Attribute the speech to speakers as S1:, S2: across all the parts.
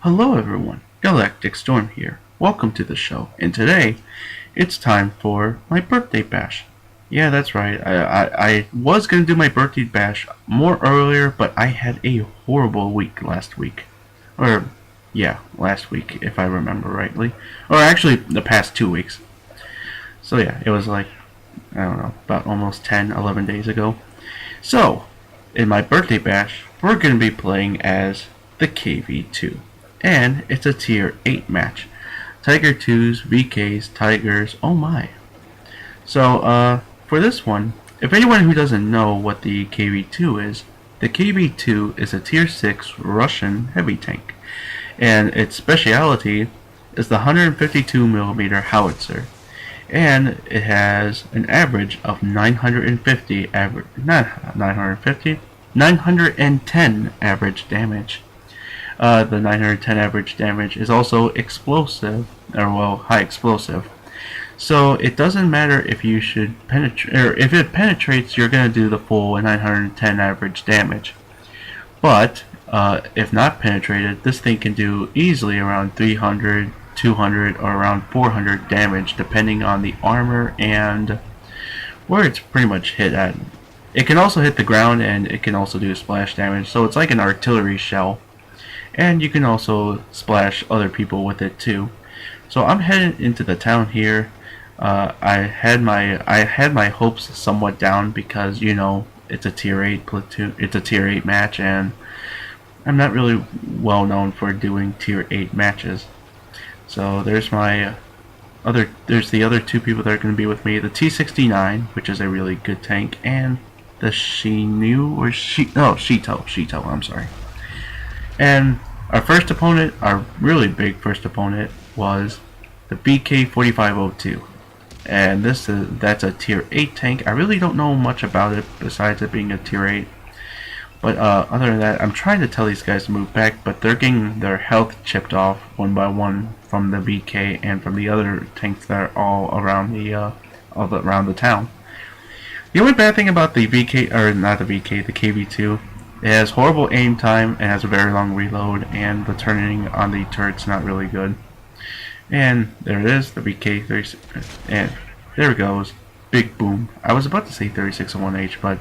S1: Hello everyone, GalacticStorm here. Welcome to the show, and today it's time for my birthday bash. Yeah, that's right. I was gonna do my birthday bash more earlier, but I had a horrible week last week. Or, yeah, last week, if I remember rightly. Or actually, the past 2 weeks. So yeah, it was like, I don't know, about almost 10, 11 days ago. So, in my birthday bash, we're gonna be playing as the KV2. And it's a tier 8 match. Tiger 2s, VKs, Tigers, oh my. So, for this one, if anyone who doesn't know what the KV2 is, the KV2 is a tier 6 Russian heavy tank. And its speciality is the 152mm howitzer. And it has an average of 950 average, not 950, 910 average damage. The 910 average damage is also explosive, or well, high explosive. So it doesn't matter if you should penetrate, or if it penetrates, you're gonna do the full 910 average damage. But if not penetrated, this thing can do easily around 300, 200, or around 400 damage, depending on the armor and where it's pretty much hit at. It can also hit the ground, and it can also do splash damage. So it's like an artillery shell. And you can also splash other people with it too. So I'm headed into the town here. I had my hopes somewhat down because it's a tier 8 platoon. It's a tier 8 match, and I'm not really well known for doing tier 8 matches. So there's there's the other two people that are going to be with me. The T69, which is a really good tank, and the Shito. I'm sorry. And our first opponent, our really big first opponent, was the BK4502. And that's a tier 8 tank. I really don't know much about it besides it being a tier 8. But other than that, I'm trying to tell these guys to move back, but they're getting their health chipped off one by one from the BK and from the other tanks that are all around the town. The only bad thing about the VK, or not the VK, the KV2, it has horrible aim time and has a very long reload, and the turning on the turret's not really good. And there it is, the VK36, and there it goes, big boom. I was about to say 3601H, but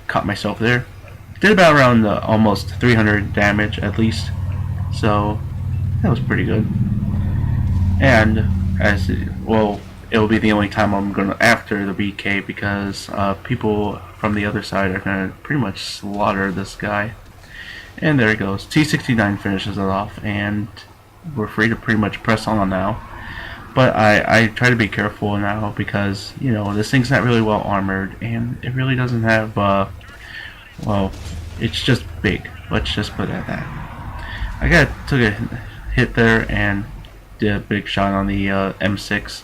S1: caught myself there. Did about around almost 300 damage at least, so that was pretty good. And it'll be the only time I'm gonna after the BK, because people from the other side are gonna pretty much slaughter this guy. And there it goes. T69 finishes it off, and we're free to pretty much press on now. But I try to be careful now because this thing's not really well armored, and it really doesn't have well, it's just big. Let's just put it at that. I took a hit there and did a big shot on the M6.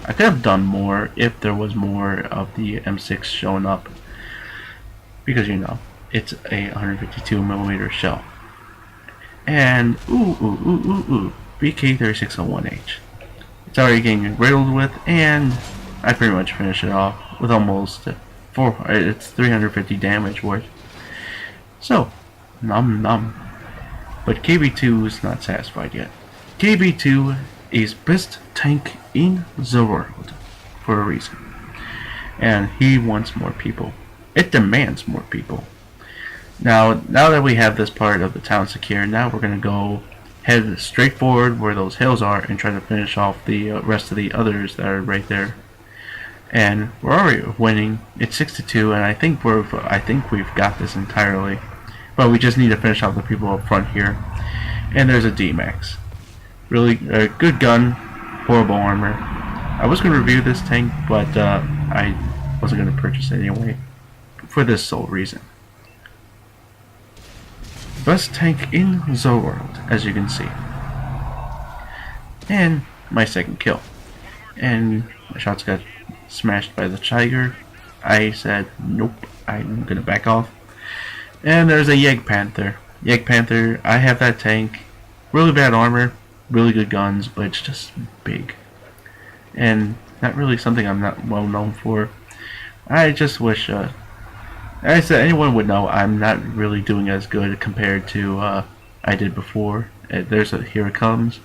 S1: I could have done more if there was more of the M6 showing up, because it's a 152mm shell. And BK3601H. It's already getting riddled with, and I pretty much finished it off with almost it's 350 damage worth. So, nom nom. But KB2 is not satisfied yet. KB2 is best tank in the world for a reason, and he wants more people. It demands more people. Now that we have this part of the town secure, now we're gonna go head straight forward where those hills are and try to finish off the rest of the others that are right there. And we're already winning. It's 6-2, and I think we've got this entirely. But we just need to finish off the people up front here. And there's a D-Max. Really good gun, horrible armor. I was going to review this tank, but I wasn't going to purchase it anyway, for this sole reason. Best tank in the world, as you can see. And my second kill. And my shots got smashed by the Tiger. I said, nope, I'm going to back off. And there's a Panther. Panther, I have that tank. Really bad armor, really good guns, but it's just big. And not really something I'm not well known for. I just wish I said anyone would know I'm not really doing as good compared to I did before. Here it comes.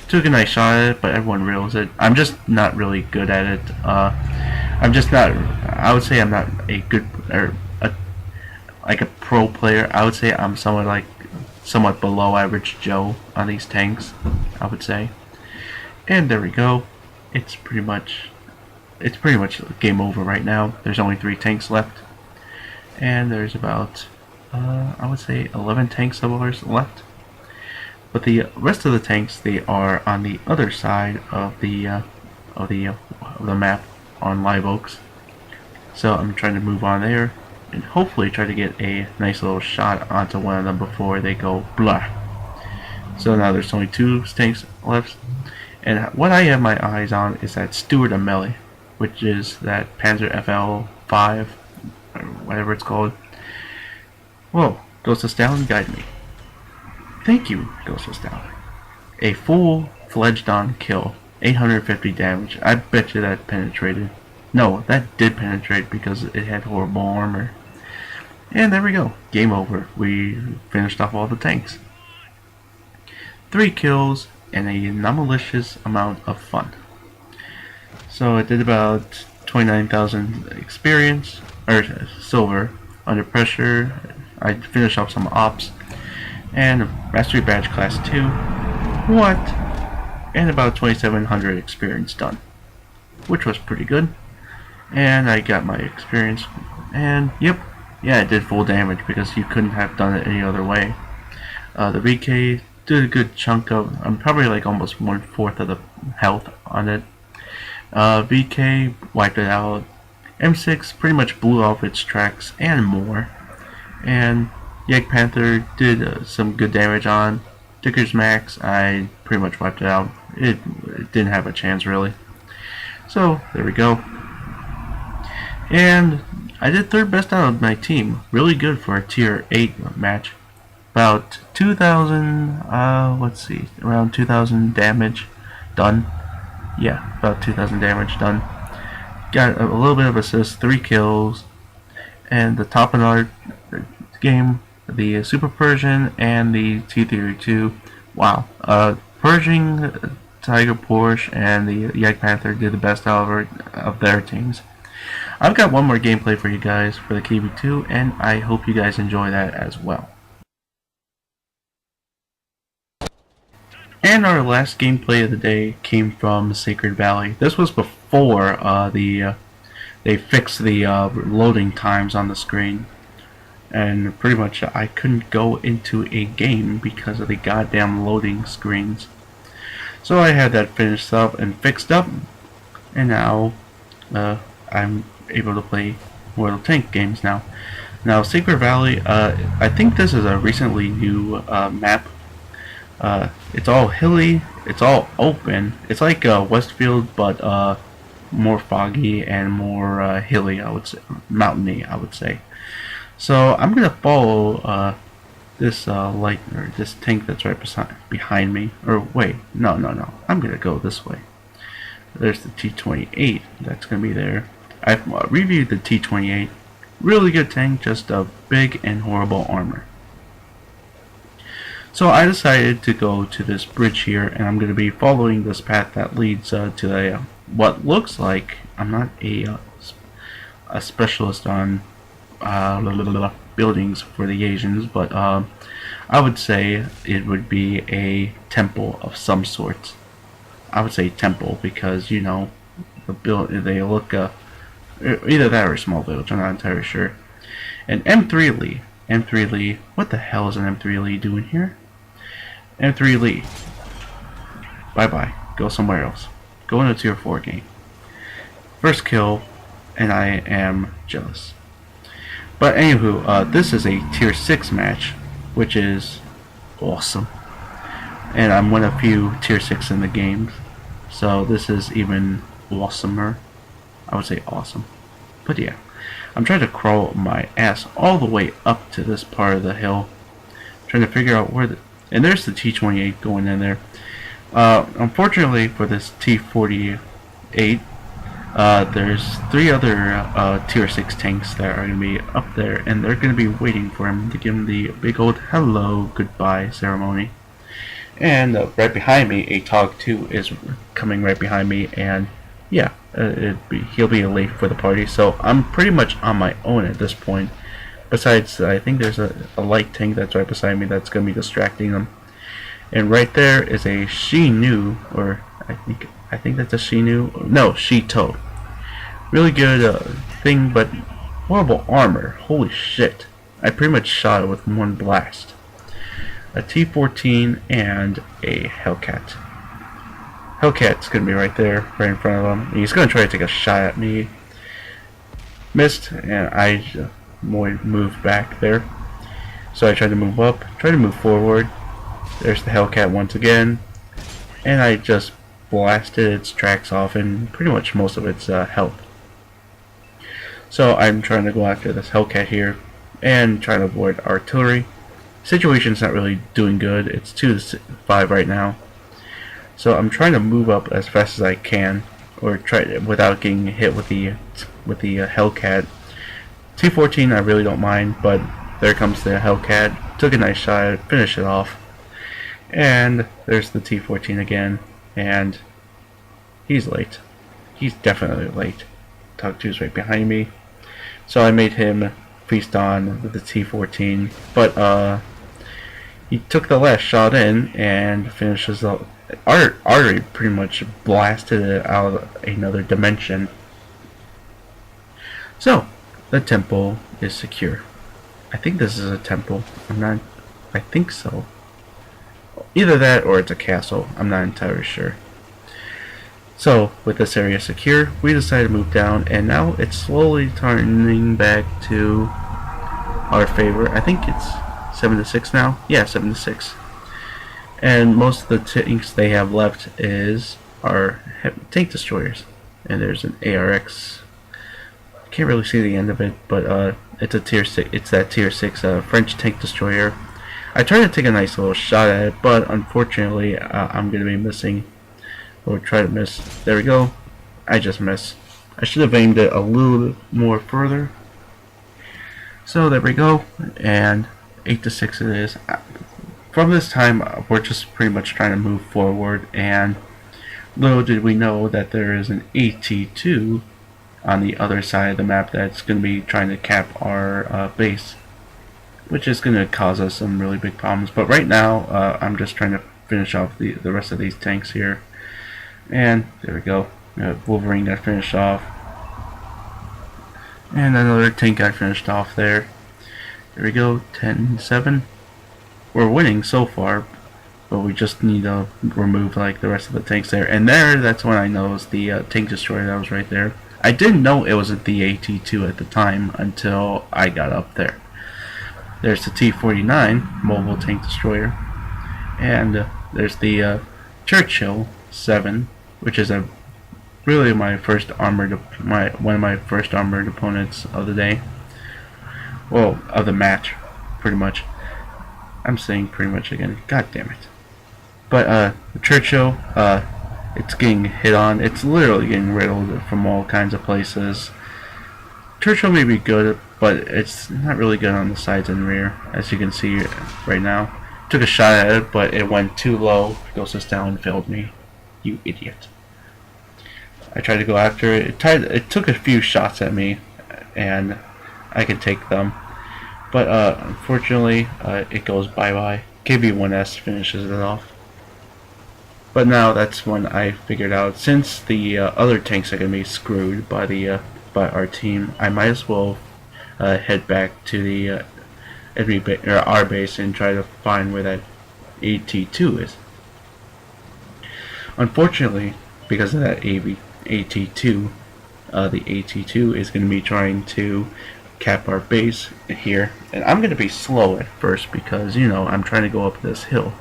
S1: Took a nice shot at it, but everyone reels it. I'm just not really good at it. I'm just not. I would say I'm not a good or like a pro player. I would say I'm somewhat below average Joe on these tanks. I would say. And there we go. It's pretty much game over right now. There's only 3 tanks left, and there's about I would say 11 tanks of ours left. But the rest of the tanks, they are on the other side of the map on Live Oaks. So I'm trying to move on there and hopefully try to get a nice little shot onto one of them before they go blah. So now there's only 2 tanks left, and what I have my eyes on is that Stuart Amelie, which is that Panzer FL5 or whatever it's called. Whoa, Ghost of Stalin, guide me. Thank you, Ghost of Stalin. A full-fledged on kill. 850 damage. I bet you that penetrated. No, that did penetrate because it had horrible armor. And there we go. Game over. We finished off all the tanks. 3 kills and a non-malicious amount of fun. So I did about 29,000 experience, or silver, under pressure. I finished off some ops. And Mastery Badge Class 2. What? And about 2,700 experience done. Which was pretty good. And I got my experience. And, yep. Yeah, it did full damage because you couldn't have done it any other way. The VK did a good chunk of... I'm probably like almost 1/4 of the health on it. VK wiped it out. M6 pretty much blew off its tracks and more. And... Yeg Panther did some good damage on. Dicker's Max, I pretty much wiped it out. It didn't have a chance really. So there we go. And I did 3rd best out of my team. Really good for a tier 8 match. About 2,000, let's see, around 2,000 damage done. Yeah, about 2,000 damage done. Got a little bit of assist, 3 kills. And the top of our game, the Super Persian and the T-32. Wow. Pershing, Tiger Porsche, and the Yeg Panther did the best out of their teams. I've got one more gameplay for you guys for the KB2, and I hope you guys enjoy that as well. And our last gameplay of the day came from Sacred Valley. This was before they fixed the loading times on the screen. And pretty much I couldn't go into a game because of the goddamn loading screens. So I had that finished up and fixed up, and now I'm able to play Mortal Tank games now. Now Sacred Valley, I think this is a recently new map. It's all hilly, it's all open. It's like Westfield, but more foggy and more hilly, I would say, mountainy, I would say. So I'm gonna follow this this tank that's right behind me. Or wait, no. I'm gonna go this way. There's the T-28 that's gonna be there. I've reviewed the T-28. Really good tank, just a big and horrible armor. So I decided to go to this bridge here, and I'm gonna be following this path that leads to what looks like, I'm not a specialist on buildings for the Asians, but I would say it would be a temple of some sort. I would say temple because, you know, they look either that or a small village, I'm not entirely sure. And M3 Lee, what the hell is an M3 Lee doing here? M3 Lee, bye bye, go somewhere else, go into tier 4 game. First kill, and I am jealous. But anywho, this is a tier 6 match, which is awesome. And I'm one of few tier 6 in the game, so this is even awesomer. I would say awesome. But yeah, I'm trying to crawl my ass all the way up to this part of the hill, trying to figure out where and there's the T-28 going in there. Unfortunately for this T-48, There's three other tier 6 tanks that are going to be up there, and they're going to be waiting for him to give him the big old hello, goodbye ceremony. And right behind me, a Tog 2 is coming right behind me, and yeah, he'll be late for the party, so I'm pretty much on my own at this point. Besides, I think there's a light tank that's right beside me that's going to be distracting them. And right there is a Shinu, or I think that's a Shinu. No, Shito. Really good thing, but horrible armor. Holy shit! I pretty much shot it with one blast. A T-14 and a Hellcat. Hellcat's gonna be right there, right in front of him. He's gonna try to take a shot at me. Missed, and I moved back there. So I tried to move up, tried to move forward. There's the Hellcat once again, and I just blasted its tracks off and pretty much most of its health. So I'm trying to go after this Hellcat here and try to avoid artillery. Situation's not really doing good. It's 2-5 right now. So I'm trying to move up as fast as I can, or try without getting hit with the Hellcat. T-14 I really don't mind, but there comes the Hellcat. Took a nice shot, finished it off. And there's the T-14 again, and he's late. He's definitely late. Tog 2's right behind me. So I made him feast on the T-14, but he took the last shot in and finishes the artery, pretty much blasted it out of another dimension. So the temple is secure. I think this is a temple. I think so. Either that or it's a castle. I'm not entirely sure. So, with this area secure, we decided to move down, and now it's slowly turning back to our favor. I think it's 7-6 now. Yeah, 7-6. And most of the tanks they have left are tank destroyers. And there's an ARX. Can't really see the end of it, but it's a tier 6. It's that tier 6 French tank destroyer. I tried to take a nice little shot at it, but unfortunately, I'm going to be missing. Or try to miss. There we go. I just missed. I should have aimed it a little more further. So there we go. And 8-6 it is. From this time, we're just pretty much trying to move forward. And little did we know that there is an AT-2 on the other side of the map that's going to be trying to cap our base, which is going to cause us some really big problems. But right now, I'm just trying to finish off the rest of these tanks here. And there we go. Wolverine got finished off. And another tank got finished off there. There we go. 10-7. We're winning so far, but we just need to remove like the rest of the tanks there. And that's when I noticed the tank destroyer that was right there. I didn't know it wasn't the AT-2 at the time until I got up there. There's the T-49 mobile tank destroyer, and there's the Churchill 7, which is really my first armored one of my first armored opponents of the day. Well, of the match, pretty much. I'm saying pretty much again. God damn it. But the Churchill, it's getting hit on. It's literally getting riddled from all kinds of places. Churchill may be good, but it's not really good on the sides and rear, as you can see right now. Took a shot at it, but it went too low. Goes down and failed me. You idiot. I tried to go after it. It took a few shots at me, and I could take them. But unfortunately, it goes bye-bye. KB1S finishes it off. But now that's when I figured out, since the other tanks are going to be screwed by our team, I might as well head back to the our base and try to find where that AT-2 is. Unfortunately, because of that AT-2, the AT-2 is going to be trying to cap our base here, and I'm going to be slow at first because, you know, I'm trying to go up this hill.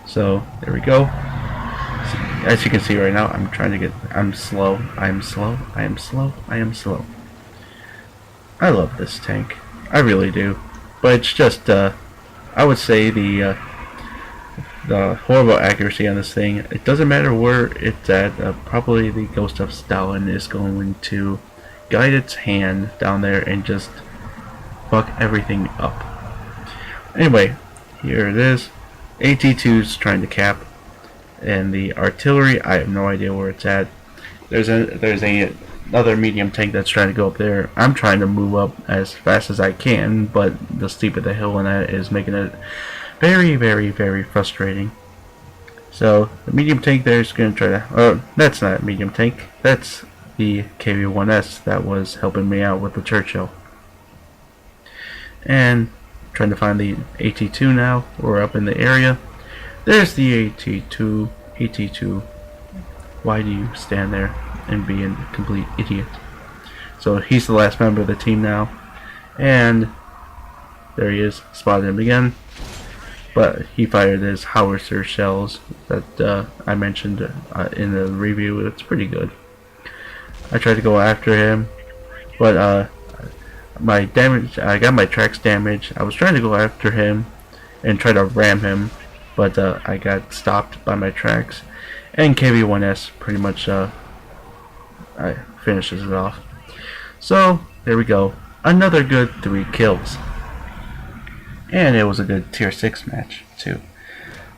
S1: So there we go. As you can see right now, I'm slow. I am slow. I am slow. I am slow. I love this tank. I really do. But it's just, I would say the the horrible accuracy on this thing. It doesn't matter where it's at. Probably the Ghost of Stalin is going to guide its hand down there and just fuck everything up. Anyway, here it is. AT-2's trying to cap, and the artillery, I have no idea where it's at. There's another medium tank that's trying to go up there. I'm trying to move up as fast as I can, but the steep of the hill and that is making it very, very, very frustrating. So the medium tank there is going to try to. Oh, that's not a medium tank. That's the KV-1S that was helping me out with the Churchill. And trying to find the AT-2 now. We're up in the area. There's the AT-2. AT-2. Why do you stand there and be a complete idiot? So he's the last member of the team now. And there he is. Spotted him again. But he fired his howitzer shells that I mentioned in the review. It's pretty good. I tried to go after him, but I got my tracks damaged. I was trying to go after him and try to ram him, but I got stopped by my tracks. And KV-1S pretty much finishes it off. So there we go. Another good 3 kills. And it was a good tier 6 match too.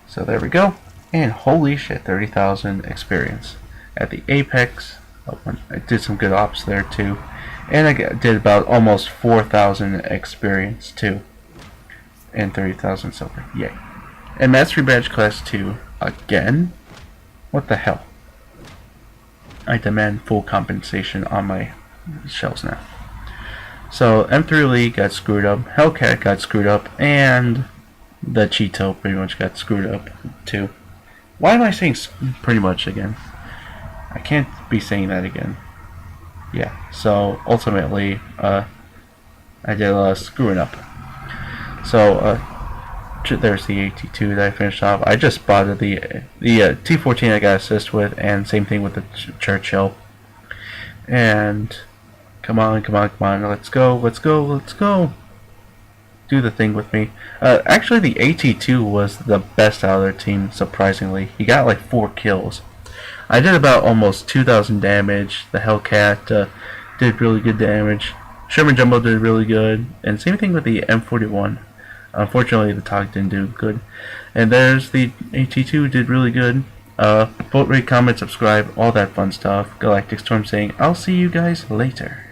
S1: So there we go. And holy shit, 30,000 experience. At the apex, I did some good ops there too. And I did about almost 4,000 experience too. And 30,000 silver. Yay. And Mastery Badge Class 2 again? What the hell? I demand full compensation on my shells now. So M3 Lee got screwed up, Hellcat got screwed up, and the Cheeto pretty much got screwed up too. Why am I saying pretty much again? I can't be saying that again. Yeah, so ultimately I did screwing up. So there's the AT-2 that I finished off. I just spotted the T-14 I got assist with, and same thing with the Churchill. And come on, let's go. Do the thing with me. Actually, the AT-2 was the best out of their team, surprisingly. He got like 4 kills. I did about almost 2,000 damage. The Hellcat did really good damage. Sherman Jumbo did really good. And same thing with the M41. Unfortunately, the TOG didn't do good. And there's the AT-2 did really good. Vote, rate, comment, subscribe, all that fun stuff. GalacticStorm saying, I'll see you guys later.